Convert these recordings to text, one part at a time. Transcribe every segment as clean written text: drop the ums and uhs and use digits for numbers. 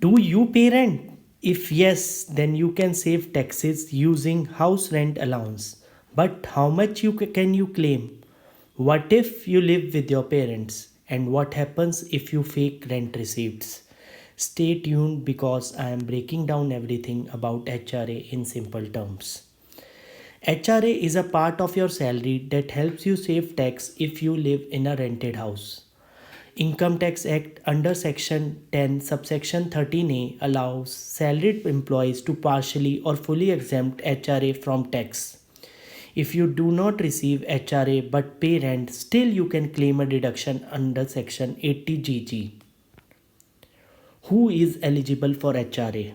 Do you pay rent? If yes, then you can save taxes using house rent allowance. But how much can you claim? What if you live with your parents? And what happens if you fake rent receipts? Stay tuned because I am breaking down everything about HRA in simple terms. HRA is a part of your salary that helps you save tax if you live in a rented house. Income Tax Act under Section 10 subsection 13A allows salaried employees to partially or fully exempt HRA from tax. If you do not receive HRA but pay rent, still you can claim a deduction under Section 80GG. Who is eligible for HRA?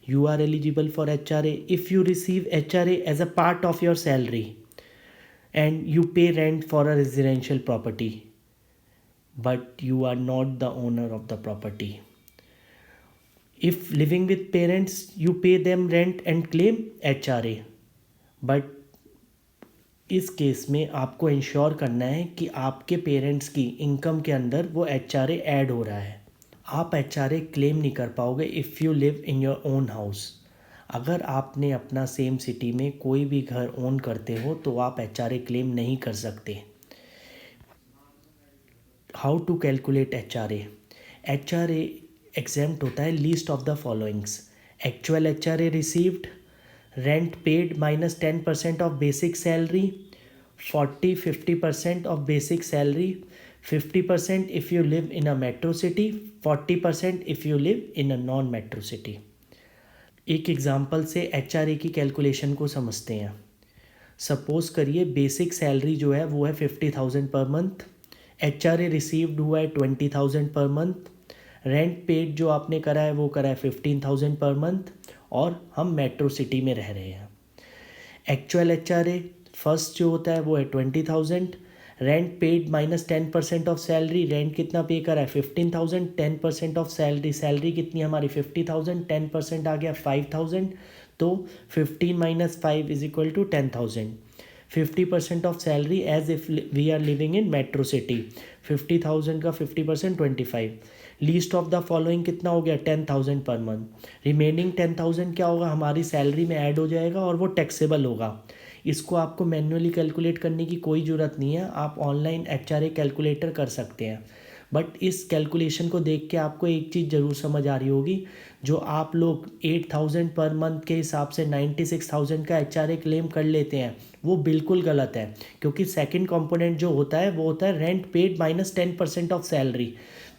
You are eligible for HRA if you receive HRA as a part of your salary and you pay rent for a residential property, but you are not the owner of the property. If living with parents, you pay them rent and claim HRA, but इस case में आपको ensure करना है कि आपके parents की income के अंदर वो HRA ऐड हो रहा है. आप HRA क्लेम नहीं कर पाओगे if you live in your own house. अगर आपने अपना सेम सिटी में कोई भी घर ओन करते हो तो आप HRA क्लेम नहीं कर सकते. How to calculate HRA? HRA exempt होता है least of the followings: actual HRA received, rent paid minus 10% of basic salary, 40-50% of basic salary, 50% if you live in a metro city, 40% if you live in a non metro city. एक example से HRA की calculation को समझते हैं. Suppose करिए basic salary जो है वो है 50,000 पर मंथ, HRA रिसीव्ड हुआ है 20,000 पर मंथ, रेंट पेड जो आपने करा है वो करा है 15,000 पर मंथ, और हम मेट्रो सिटी में रह रहे हैं. एक्चुअल HRA फर्स्ट जो होता है वो है 20,000, rent paid minus 10% of salary. Rent कितना पे करा है 15,000, 10% ऑफ सैलरी, सैलरी कितनी हमारी 50,000, 10% आ गया 5,000, तो 15 माइनस 5 is equal to 10,000. 50% of salary as if we are living in metro city, 50,000 का 50% 25. लीस्ट ऑफ द फॉलोइंग कितना हो गया 10,000 पर मंथ. रिमेनिंग 10,000 क्या होगा हमारी सैलरी में ऐड हो जाएगा और वो टैक्सेबल होगा. इसको आपको मैन्युअली कैलकुलेट करने की कोई ज़रूरत नहीं है, आप ऑनलाइन HRA कैलकुलेटर कर सकते हैं. बट इस कैलकुलेशन को देख के आपको एक चीज़ ज़रूर समझ आ रही होगी, जो आप लोग 8,000 पर मंथ के हिसाब से 96,000 का HRA क्लेम कर लेते हैं वो बिल्कुल गलत है. क्योंकि सेकंड कंपोनेंट जो होता है वो होता है rent paid minus 10% of salary.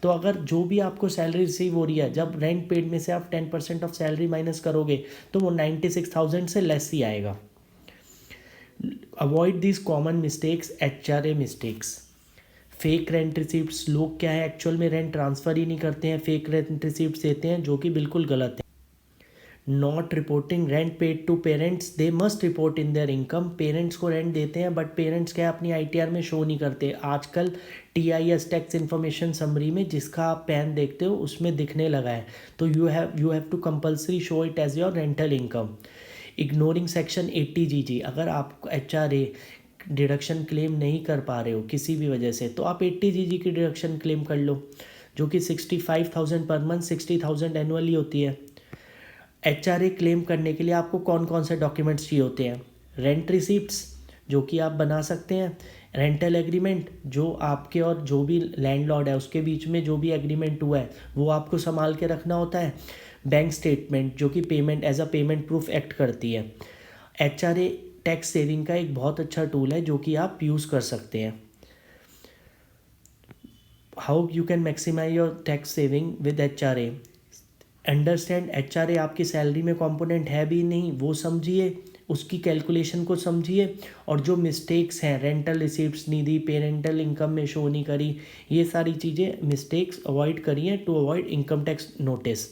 तो अगर जो भी आपको सैलरी रिसीव हो रही है, जब रेंट पेड में से आप 10% ऑफ सैलरी माइनस करोगे तो वो 96,000 से लेस ही आएगा. Avoid this common mistakes, HRA mistakes. Fake rent receipts, लोग क्या है एक्चुअल में रेंट ट्रांसफ़र ही नहीं करते हैं, फेक रेंट रिसिप्ट्स देते हैं जो कि बिल्कुल गलत है. Not reporting rent paid to parents, they must report in their income. Parents को रेंट देते हैं बट पेरेंट्स क्या अपनी ITR में शो नहीं करते. आजकल TIS टैक्स इन्फॉर्मेशन समरी में जिसका आप पैन देखते हो उसमें दिखने लगा है. तो you have to compulsory show it as your rental income. Ignoring section 80GG, अगर आप HRA डिडक्शन क्लेम नहीं कर पा रहे हो किसी भी वजह से तो आप 80GG की डिडक्शन क्लेम कर लो, जो कि 65,000 पर मंथ, 60,000 एनुअली होती है. HRA क्लेम करने के लिए आपको कौन कौन से डॉक्यूमेंट्स चाहिए होते हैं? रेंट रिसीप्ट्स जो कि आप बना सकते हैं, रेंटल एग्रीमेंट जो आपके और जो भी लैंडलॉर्ड है उसके बीच में जो भी एग्रीमेंट हुआ है वो आपको संभाल के रखना होता है, बैंक स्टेटमेंट जो कि payment as a payment proof act करती है. HRA टैक्स सेविंग का एक बहुत अच्छा टूल है जो कि आप यूज़ कर सकते हैं. How you can maximise your tax saving with HRA? Understand HRA आपकी सैलरी में कंपोनेंट है भी नहीं वो समझिए, उसकी कैलकुलेशन को समझिए, और जो मिस्टेक्स हैं रेंटल रिसीप्ट्स नहीं दी, पेरेंटल इनकम में शो नहीं करी, ये सारी चीज़ें मिस्टेक्स अवॉइड करिए to avoid income tax notice.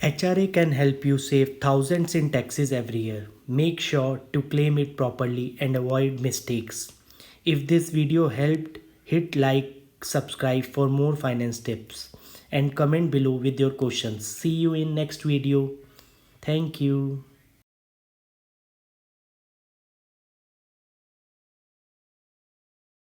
HRA can help you save thousands in taxes every year. Make sure to claim it properly and avoid mistakes. If this video helped, hit like, subscribe for more finance tips, and comment below with your questions. See you in next video. Thank you.